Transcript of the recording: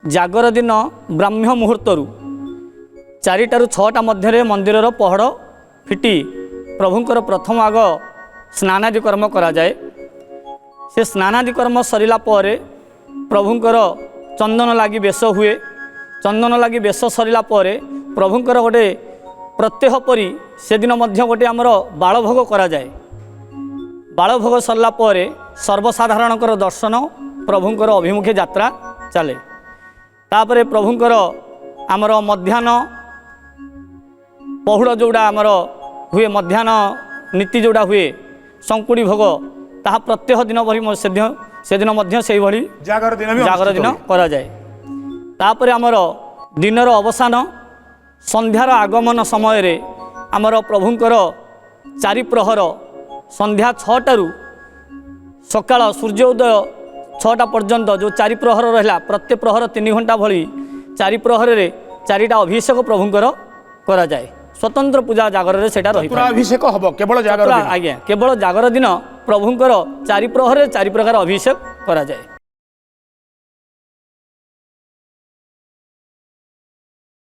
जागर दिन ब्राह्म्य मुहूर्तरू 4टारू 6टा मध्य मंदिर पहड़ फिटी प्रभुंकर प्रथम आग स्नानादि कर्म करा जाए। से स्नानादि कर्म सरिला पर प्रभुंकर चंदन लगी बेश हुए। चंदन लगी बेश सरिला पर प्रभुंकर गोटे प्रत्यह परी से दिन मध्य गोटे आमर बालभोग करा जाए। बालभोग सरला पर सर्वसाधारणकर दर्शन प्रभुंकर अभिमुखे यात्रा चले। तापर प्रभुंकर आमर मध्याह्न पहुड़ जोड़ा आमर हुए मध्याह्न नीति जोड़ा हुए संकुड़ी भोग ताहा प्रत्यह दिन भरी से दिन मध्य से भली जागर दिन करा जाए। तापर आमर दिनर अवसान संध्यार आगमन समय रे आमर प्रभुंकर 4 प्रहर संध्या 6टारू सकाळ सूर्योदय 6टा पर्यंत जो 4 प्रहर रहा प्रत्येक प्रहर 3 घंटा भली 4 प्रहर रे 4टा अभिषेक प्रभुंकर करा जाए। स्वतंत्र पूजा जागर रे सेटा रही अभिषेक हम केवल जागर आज्ञा केवल जागर दिन प्रभुंकर 4 प्रहर 4 प्रकार अभिषेक करा जाए।